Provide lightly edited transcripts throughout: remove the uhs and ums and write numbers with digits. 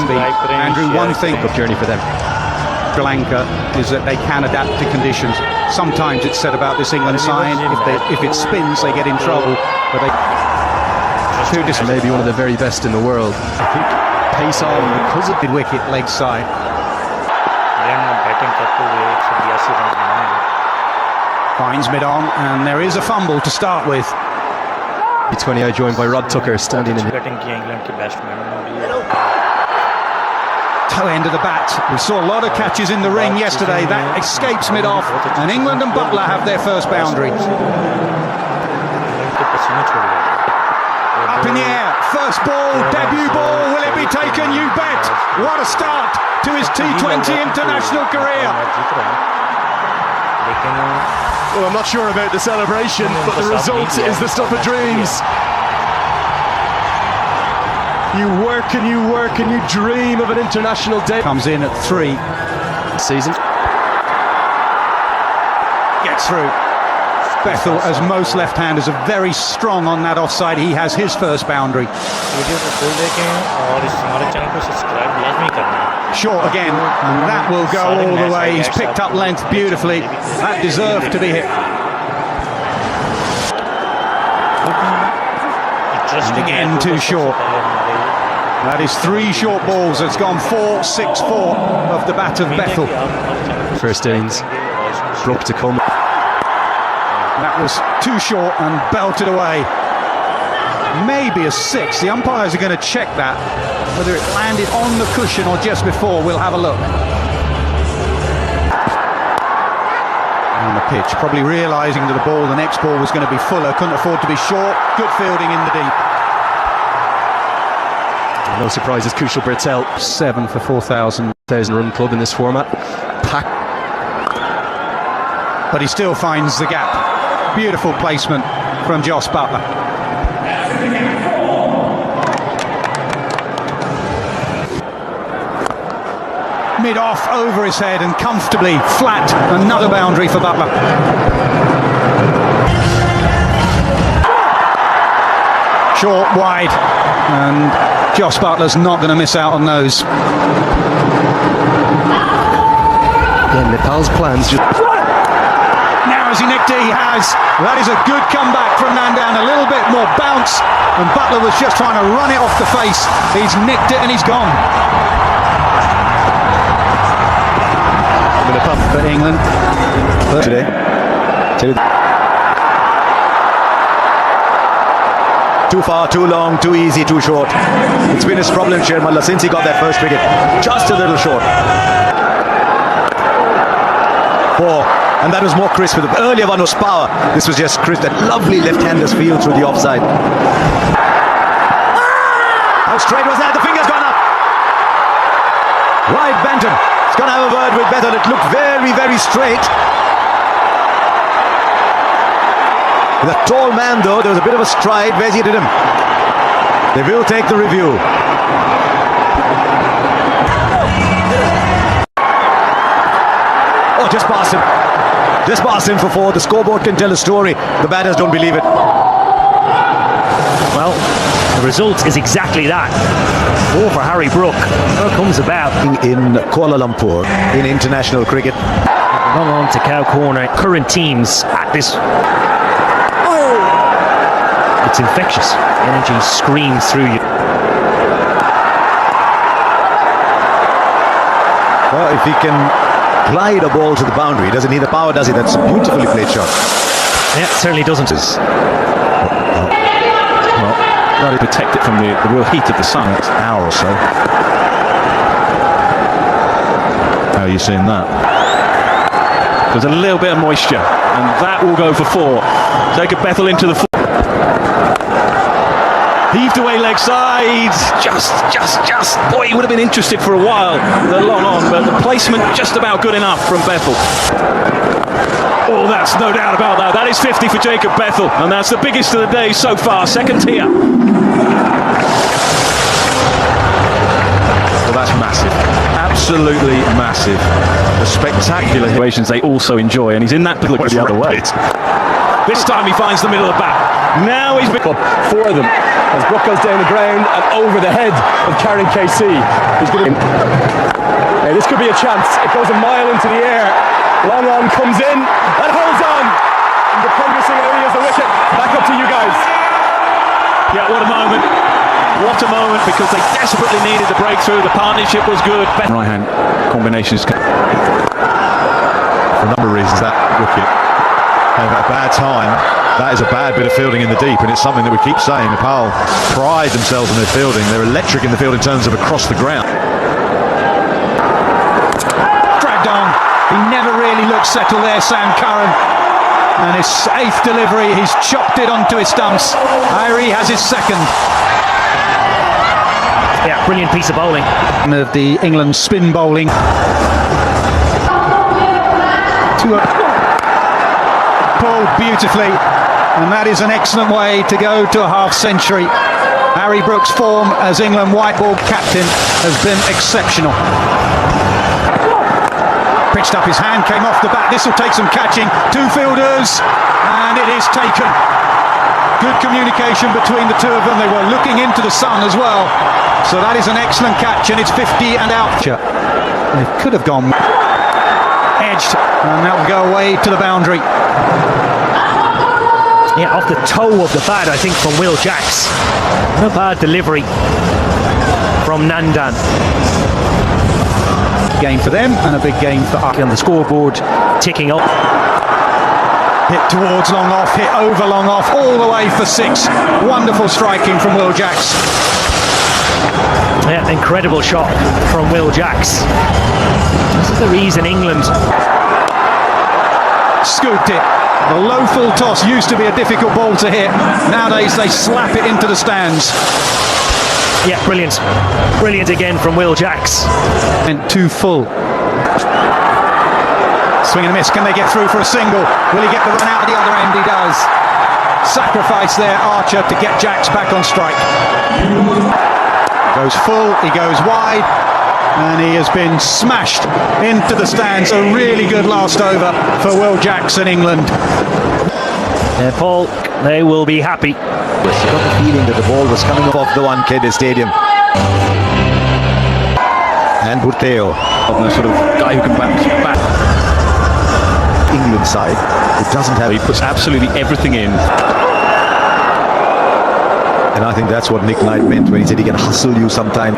can be. Andrew, one thing of journey for them. Sri Lanka is that they can adapt to conditions. Sometimes it's said about this England side, if it spins, they get in trouble. But they maybe one of the very best in the world. I think pace on because of the wicket leg side. Finds mid-on, and there is a fumble to start with. T20 joined by Rod Tucker standing in. Toe end of the bat. We saw a lot of catches in the ring yesterday. That escapes mid-off, and England and Butler have their first boundary. Up in the air, first ball, debut ball. Will it be taken? You bet. What a start to his T20 international career. Well, I'm not sure about the celebration, but the result is the stuff of dreams. You work and you work and you dream of an international day. Comes in at 3. Season. Gets through. Bethel, as most left-handers, are very strong on that offside. He has his first boundary. Short again, and that will go all the way. He's picked up length beautifully. That deserved to be hit. And again, too short. That is 3 short balls. It's gone 4-6-4 of the bat of Bethel. First innings, broke to come. That was too short and belted away. Maybe a 6. The umpires are going to check that. Whether it landed on the cushion or just before, we'll have a look. On the pitch, probably realising that the next ball was going to be fuller, couldn't afford to be short. Good fielding in the deep. No surprises, Kushal Bertel. 7 for 4,000 run club in this format. Pack. But he still finds the gap. Beautiful placement from Jos Buttler. Mid-off, over his head and comfortably flat. Another boundary for Buttler. Short, wide, and Jos Buttler's not going to miss out on those. Yeah, Nepal's plans just... Now has he nicked it? He has. That is a good comeback from Nandan. A little bit more bounce, and Butler was just trying to run it off the face. He's nicked it and he's gone. For England today. Too far, too long, too easy, too short. It's been his problem, Shermalla, since he got that first wicket. Just a little short. 4. And that was more crisp. The earlier one was power. This was just crisp. That lovely left-hander's field through the offside. How straight was that? The finger's gone up. Wide Banton. He's going to have a word with Bethel. It looked very, very straight. With a tall man, though, there was a bit of a stride. Where's he hit him? They will take the review. Oh, just past him. Just past him for 4. The scoreboard can tell a story. The batters don't believe it. Well, the result is exactly that. 4 for Harry Brook. How it comes about. In Kuala Lumpur, in international cricket. Long on to Cow Corner. Current teams at this. It's infectious. Energy screams through you. Well, if he can glide a ball to the boundary, he doesn't need the power, does he? That's a beautifully played shot. Yeah, it certainly doesn't. Well, got to protect it from the real heat of the sun. Next hour or so. How are you seeing that? There's a little bit of moisture, and that will go for 4. Take a Bethel into the 4. Heaved away leg side. Just. Boy, he would have been interested for a while. The long on, but the placement just about good enough from Bethel. Oh, that's no doubt about that. That is 50 for Jacob Bethel, and that's the biggest of the day so far. Second tier. Well, that's massive. Absolutely massive. The spectacular situations they also enjoy, and he's in that the other way. This time he finds the middle of the bat. Now he's been... Up for them as Brook goes down the ground and over the head of Karen KC. This could be a chance. It goes a mile into the air. Long on comes in and holds on. And the progressing area is the wicket. Back up to you guys. Yeah, what a moment. What a moment, because they desperately needed the breakthrough. The partnership was good. Right hand combinations. For a number of reasons, that wicket came at a bad time. That is a bad bit of fielding in the deep, and it's something that we keep saying. Nepal pride themselves on their fielding. They're electric in the field in terms of across the ground. Dragged on. He never really looked settled there, Sam Curran. And his 8th delivery, he's chopped it onto his stumps. Irie has his 2nd. Yeah, brilliant piece of bowling. Of the England spin bowling. Pulled beautifully, and that is an excellent way to go to a half century. Harry Brook's form as England white ball captain has been exceptional. Pitched up his hand, came off the bat. This will take some catching. 2 fielders, and it is taken. Good communication between the two of them. They were looking into the sun as well. So that is an excellent catch, and it's 50 and out. They could have gone edged, and that will go away to the boundary. Yeah, off the toe of the bat, I think, from Will Jacks. No bad delivery from Nandan. Game for them, and a big game for us. On the scoreboard, ticking up. Hit towards long off, hit over long off, all the way for 6. Wonderful striking from Will Jacks. Yeah, incredible shot from Will Jacks. This is the reason England scooped it. The low full toss used to be a difficult ball to hit. Nowadays they slap it into the stands. Yeah, brilliant. Brilliant again from Will Jacks. And 2 full. Swing and a miss. Can they get through for a single? Will he get the run out at the other end? He does. Sacrifice there, Archer, to get Jacks back on strike. Goes full, he goes wide, and he has been smashed into the stands. A really good last over for Will Jacks and England. Nepal, they will be happy. Yes, you got the feeling that the ball was coming off the Wankhede Stadium. And Bhuteo, The sort of guy who can bounce back. England side, it doesn't have. He puts absolutely everything in. And I think that's what Nick Knight meant when he said he can hustle you sometime.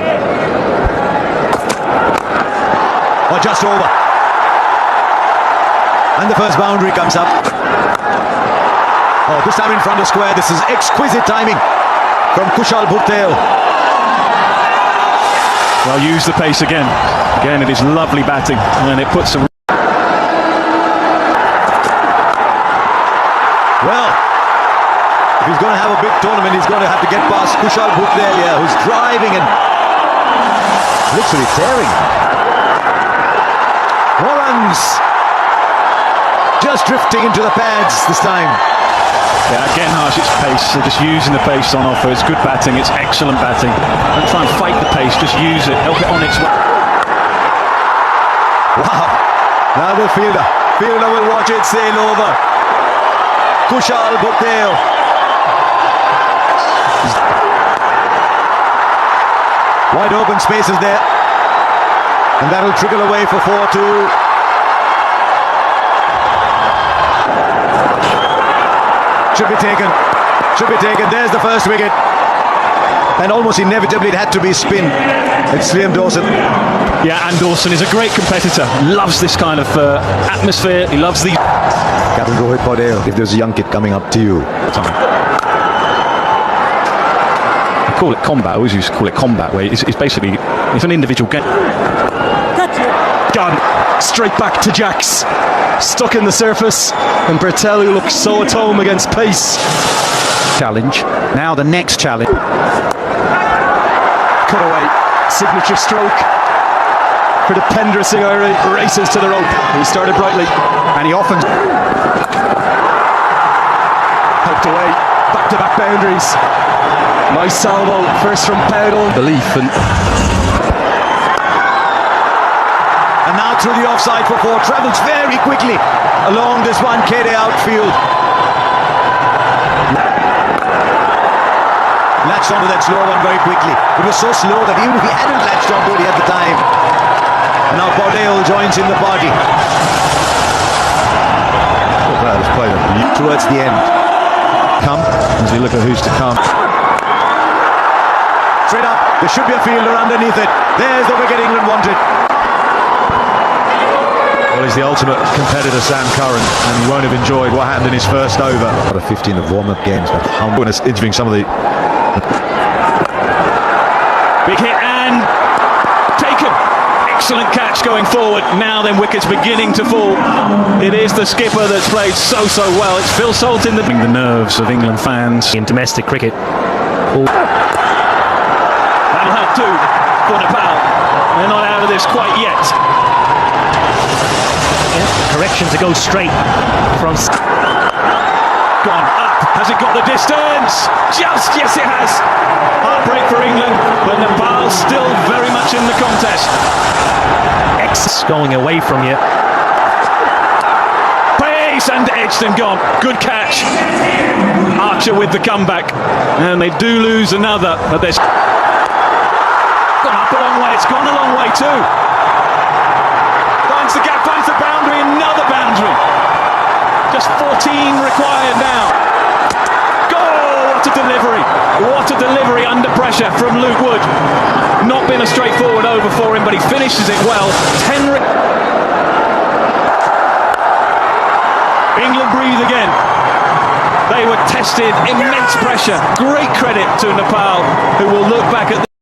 Oh, just over. And the first boundary comes up. Oh, this time in front of square. This is exquisite timing from Kushal Bhuteo. Well, use the pace again. Again, it is lovely batting, and it puts a... Well, if he's going to have a big tournament, he's going to have to get past Kushal Bhuteo, who's driving and literally tearing. More runs. Just drifting into the pads this time. Yeah, again, Harsh, it's pace. They're just using the pace on offer. It's good batting. It's excellent batting. Don't try and fight the pace. Just use it. Help it on its way. Wow. Now the fielder will watch it sail over. Kushal Bhuteo. Wide open spaces there. And that'll trickle away for 4-2. Should be taken. There's the first wicket. And almost inevitably it had to be spin. It's Liam Dawson. Yeah, and Dawson is a great competitor. Loves this kind of atmosphere. He loves these... Captain Rohit Paudel, if there's a young kid coming up to you. I call it combat. I always used to call it combat, where it's basically... It's an individual game. Gone. Straight back to Jacks. Stuck in the surface. And Bertel, who looks so at home against pace. Challenge. Now the next challenge. Cut away. Signature stroke for the Pendrasing Irish. Races to the rope. He started brightly. And he often... Poked away. Back-to-back boundaries. Nice salvo. First from Powdell. Belief And now through the offside for 4. Travels very quickly along this Wankhede outfield. latched onto that slow one very quickly. It was so slow that even if he hadn't latched onto it, he had the time. And now Bordeaux joins in the party. That was played towards the end. Come as we look at who's to come. Straight up, there should be a fielder underneath it. There's the wicket England wanted. Well, he's the ultimate competitor, Sam Curran, and he won't have enjoyed what happened in his first over. Out of 15 of warm-up games, but humble and interviewing some of the... Big hit and taken. Excellent catch going forward. Now then, wickets beginning to fall. It is the skipper that's played so well. It's Phil Salt in the nerves of England fans in domestic cricket. That'll help too for Nepal. They're not out of this quite yet. Correction to go straight from... Gone up. Has it got the distance? Just, yes it has. Heartbreak for England, but Nepal still very much in the contest. X going away from you. Pace and edged and gone. Good catch. Archer with the comeback. And they do lose another, but there's... Gone up a long way. It's gone a long way too. Finds the gap, finds the boundary, another boundary. Just 14 required now. Goal! What a delivery. What a delivery under pressure from Luke Wood. Not been a straightforward over for him, but he finishes it well. England breathe again. They were tested, immense pressure. Great credit to Nepal, who will look back at